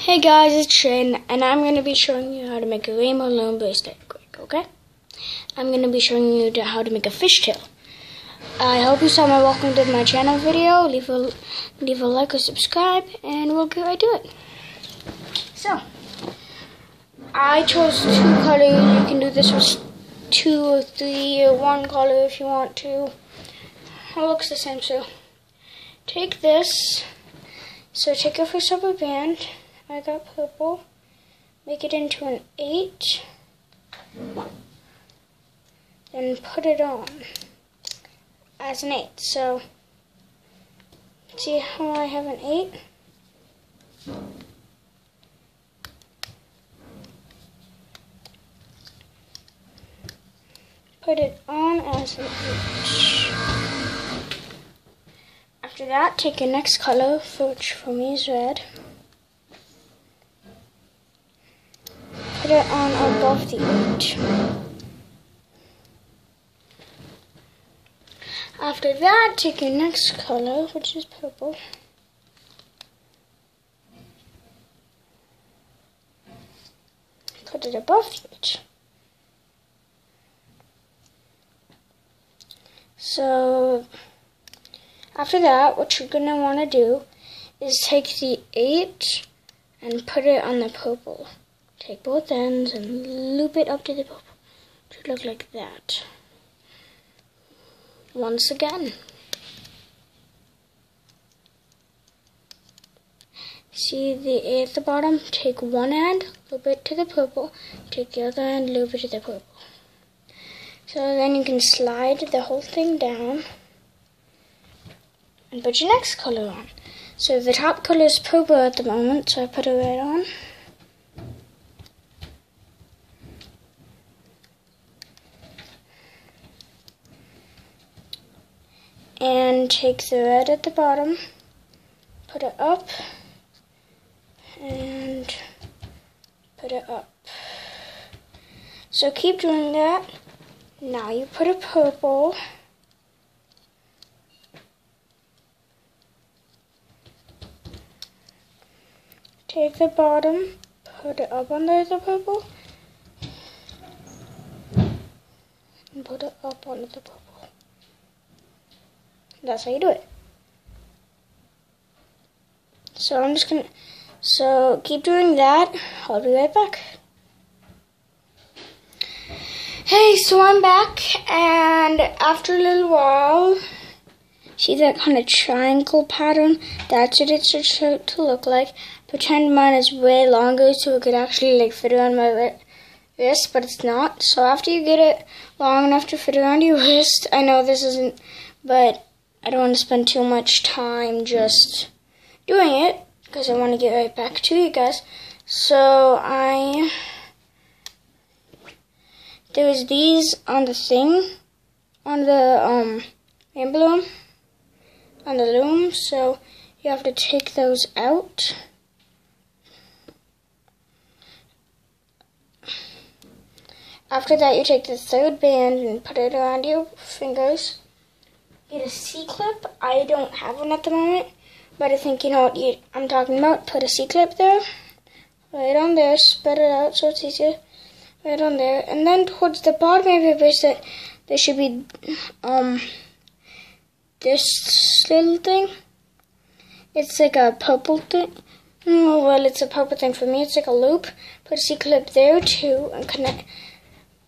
Hey guys, it's Shane, and I'm going to be showing you how to make a rainbow loom bracelet quick, okay? I'm going to be showing you how to make a fishtail. I hope you saw my welcome to my channel video. Leave a like or subscribe, and we'll get right to it. So, I chose 2 colors. You can do this with 2 or 3 or 1 color if you want to. It looks the same, so take this. So take your first rubber band. I got purple. Make it into an 8. Then put it on as an 8. So, see how I have an 8? Put it on as an 8. After that, take your next color, which for me is red. Put it on above the 8. After that, take your next color, which is purple. Put it above the 8. So, after that, what you're going to want to do is take the 8 and put it on the purple. Take both ends and loop it up to the purple. It should look like that. Once again. See the 8 at the bottom? Take one end, loop it to the purple. Take the other end, loop it to the purple. So then you can slide the whole thing down and put your next color on. So the top color is purple at the moment, so I put a red on. And take the red at the bottom, put it up, and put it up. So keep doing that. Now you put a purple. Take the bottom, put it up under the purple, and put it up under the purple. That's how you do it. So keep doing that. I'll be right back. Hey, so I'm back, and after a little while, see that kind of triangle pattern? That's what it should to look like. Pretend mine is way longer so it could actually fit around my wrist, but it's not. So after you get it long enough to fit around your wrist, I know this isn't, but I don't want to spend too much time just doing it because I want to get right back to you guys. So there's these on the thing, on the emblem, on the loom. So you have to take those out. After that, you take the 3rd band and put it around your fingers. Get a C-clip. I don't have one at the moment, but I think you know what I'm talking about. Put a C-clip there, right on there, spread it out so it's easier, right on there. And then towards the bottom of your bracelet, there should be this little thing. It's like a purple thing. Well, it's a purple thing for me. It's like a loop. Put a C-clip there too and connect.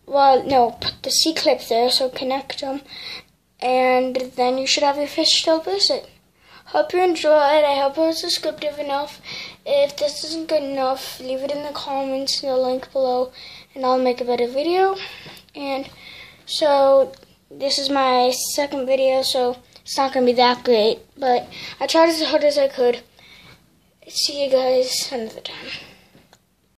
Well, no, put the C-clip there, so connect them. And then you should have your fishtail bracelet. Hope you enjoyed. I hope it was descriptive enough. If this isn't good enough, leave it in the comments in the link below, and I'll make a better video. And so this is my 2nd video, so it's not going to be that great, but I tried as hard as I could. See you guys another time.